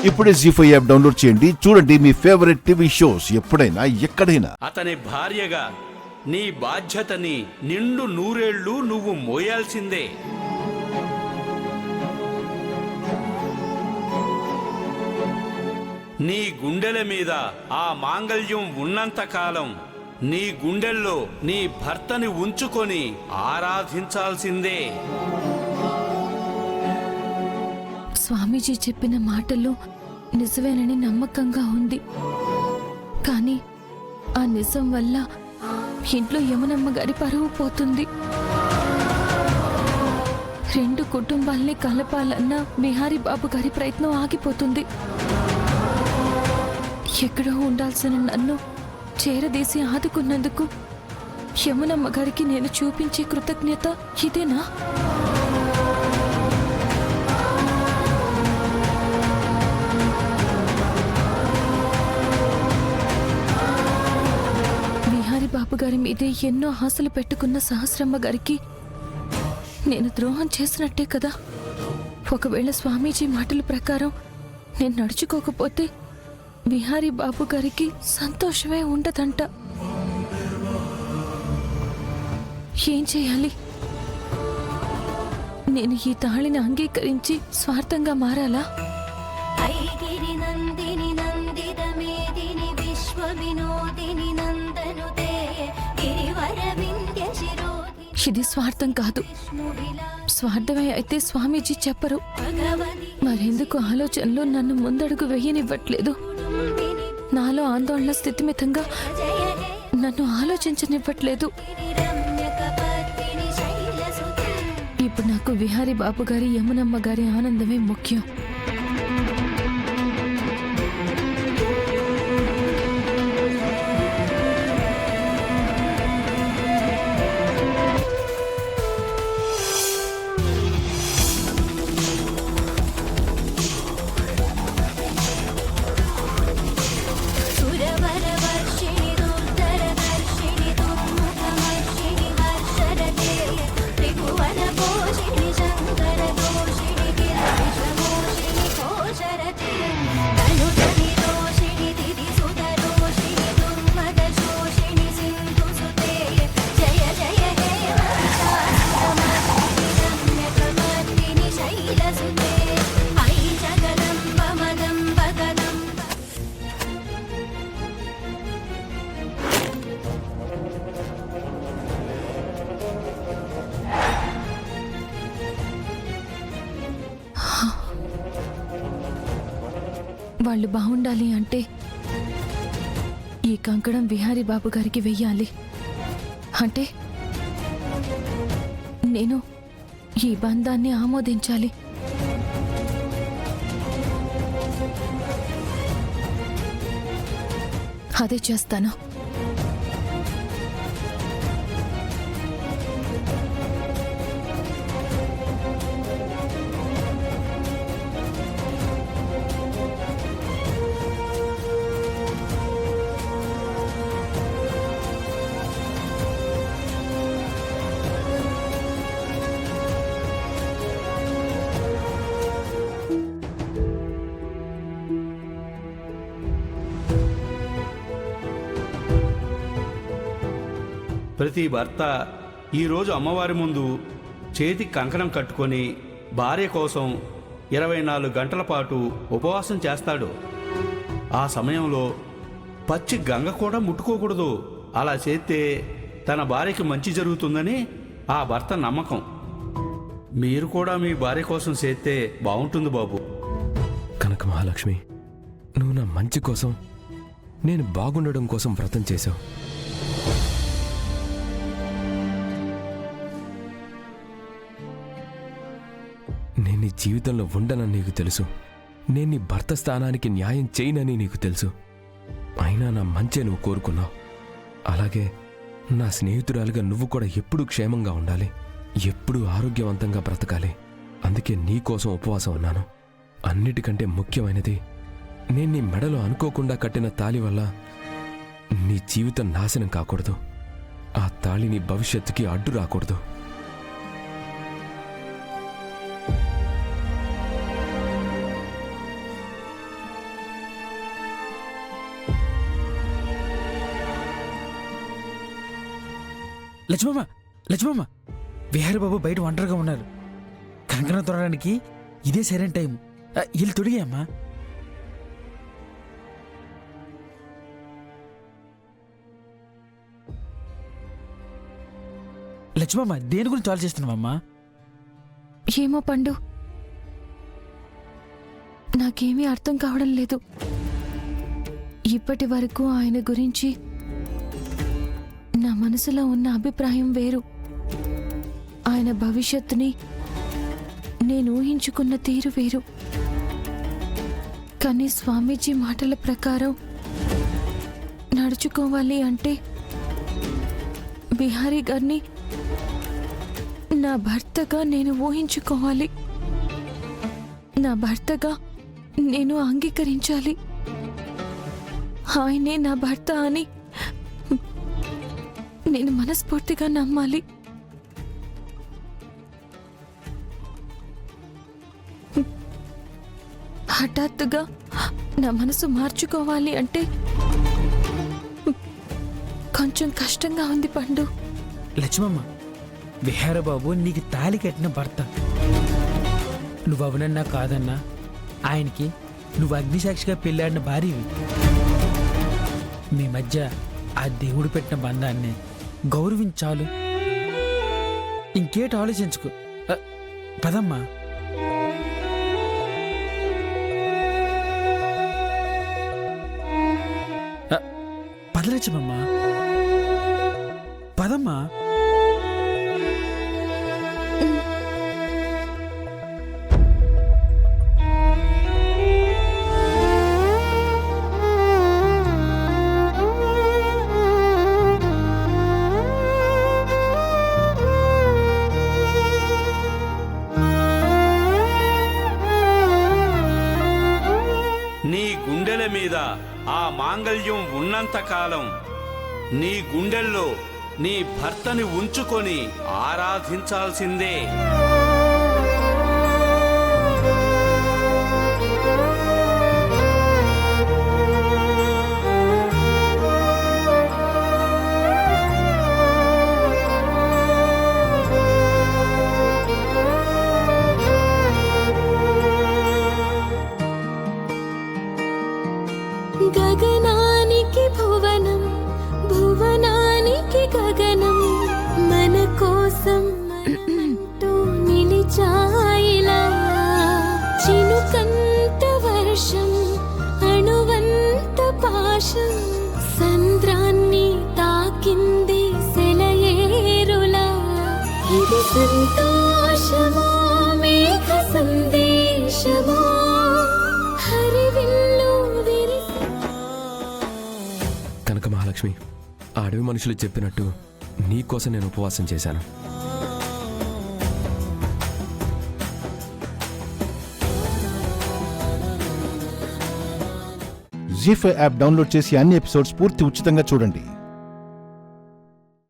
ఇప్పుడే జీ5 app download చేయండి. చూడండి మీ ఫేవరెట్ టీవీ షోస్ ఎప్పుడైనా ఎక్కడైనా. అతని భార్యగా నీ బాధ్యతని నిండు నూరేళ్లు నువ్వు మోయాల్సిందే. నీ గుండెల మీద ఆ మాంగళ్యం ఉన్నంతకాలం నీ గుండెల్లో నీ భర్తని ఉంచుకొని ఆరాధించాల్సిందే. స్వామీజీ చెప్పిన మాటలు నిజమేనని నమ్మకంగా ఉంది. కానీ ఆ నిజం వల్ల ఇంట్లో యమునమ్మ గారి పరువు పోతుంది. రెండు కుటుంబాల్ని కలపాలన్న బిహారీ బాబు గారి ప్రయత్నం ఆగిపోతుంది. ఎక్కడో ఉండాల్సిన నన్ను చేరదీసి ఆదుకున్నందుకు యమునమ్మ గారికి నేను చూపించే కృతజ్ఞత ఇదేనా? బిహారీ బాబు గారి మీదే ఎన్నో ఆశలు పెట్టుకున్న సహస్రమ్మ గారికి నేను ద్రోహం చేసినట్టే కదా. ఒకవేళ స్వామీజీ మాటల ప్రకారం నేను నడుచుకోకపోతే బిహారీ బాబు గారికి సంతోషమే ఉండదంట. ఏం చేయాలి? నేను ఈ తాళిని అంగీకరించి స్వార్థంగా మారాలా? ఇది స్వార్థం కాదు. స్వార్థమే అయితే స్వామీజీ చెప్పరు. మరెందుకు ఆలోచనలో నన్ను ముందడుగు వేయనివ్వట్లేదు? నాలో ఆందోళన స్థితిమితంగా నన్ను ఆలోచించనివ్వట్లేదు. ఇప్పుడు నాకు బిహారీ బాబు గారి యమునమ్మ గారి ఆనందమే ముఖ్యం. వాళ్ళు బాగుండాలి అంటే ఈ కంకణం బిహారీ బాబు గారికి వెయ్యాలి. అంటే నేను ఈ బంధాన్ని ఆమోదించాలి. అదే చేస్తాను. ప్రతి భర్త ఈరోజు అమ్మవారి ముందు చేతికి కంకణం కట్టుకొని భార్య కోసం 24 గంటల పాటు ఉపవాసం చేస్తాడు. ఆ సమయంలో పచ్చి గంగ కూడా ముట్టుకోకూడదు. అలా చేస్తే తన భార్యకి మంచి జరుగుతుందని ఆ భర్త నమ్మకం. మీరు కూడా మీ భార్య కోసం చేస్తే బాగుంటుంది బాబు. కనక మహాలక్ష్మి, నువ్వు నా మంచి కోసం, నేను బాగుండడం కోసం వ్రతం చేశావు. నేను నీ జీవితంలో ఉండనని నీకు తెలుసు. నేను నీ భర్త స్థానానికి న్యాయం చేయనని నీకు తెలుసు. అయినా నా మంచే నువ్వు కోరుకున్నావు. అలాగే నా స్నేహితురాలుగా నువ్వు కూడా ఎప్పుడూ క్షేమంగా ఉండాలి, ఎప్పుడూ ఆరోగ్యవంతంగా బ్రతకాలి. అందుకే నీ కోసం ఉపవాసం ఉన్నాను. అన్నిటికంటే ముఖ్యమైనది, నేను నీ మెడలో అనుకోకుండా కట్టిన తాళి వల్ల నీ జీవితం నాశనం కాకూడదు. ఆ తాళి నీ భవిష్యత్తుకి అడ్డు రాకూడదు. లక్ష్మమ్మ లక్ష్మమ్మ, విహారీ బాబు బయట ఒంటరిగా ఉన్నారు. కంకణం తొడడానికి ఇదే సరైన టైం. ఇల్లు తొడిగాయమ్మా. లక్ష్మమ్మ, దేని గురించి ఆలోచిస్తున్నావమ్మా? ఏమో పండు, నాకేమీ అర్థం కావడం లేదు. ఇప్పటి వరకు ఆయన గురించి నా మనసులో ఉన్న అభిప్రాయం వేరు. ఆయన భవిష్యత్తుని నేను ఊహించుకున్న తీరు వేరు. కానీ స్వామీజీ మాటల ప్రకారం నడుచుకోవాలి అంటే బిహారీ గారిని నా భర్తగా నేను ఊహించుకోవాలి. నా భర్తగా నేను అంగీకరించాలి. ఆయనే నా భర్త అని నేను మనస్ఫూర్తిగా నమ్మాలి. హఠాత్తుగా నా మనసు మార్చుకోవాలి అంటే కొంచెం కష్టంగా ఉంది పండు. లక్ష్మమ్మ, విహారీ బాబు నీకు తాళి కట్టిన భర్త. నువ్వు అవునన్నా కాదన్నా ఆయనకి నువ్వు అగ్నిసాక్షిగా పెళ్ళాడిన భార్యవి. మీ మధ్య ఆ దేవుడు పెట్టిన బంధాన్ని గౌరవించాలు. ఇంకేటి ఆలోచించుకో. పదమ్మా. పదలచ్చమ్మా, పదమ్మా. నీ గుండెల మీద ఆ మాంగళ్యం ఉన్నంతకాలం నీ గుండెల్లో నీ భర్తని ఉంచుకొని ఆరాధించాల్సిందే. గగనానికి భువనం, భువనానికి గగనం, మన కోసం మనమంటూ నిలిచాయిలా. చినుకంత వర్షం, అణువంత పాశం, సంద్రాన్ని తాకింది సెలయేరులా. ఇది సంతోషమో మేఘ సందేశమో, హరివిల్లు కనక మహాలక్ష్మి, ఆ అడవి మనుషులు చెప్పినట్టు నీకోసం నేను ఉపవాసం చేశాను. జీ5 యాప్ డౌన్లోడ్ చేసి అన్ని ఎపిసోడ్స్ పూర్తి ఉచితంగా చూడండి.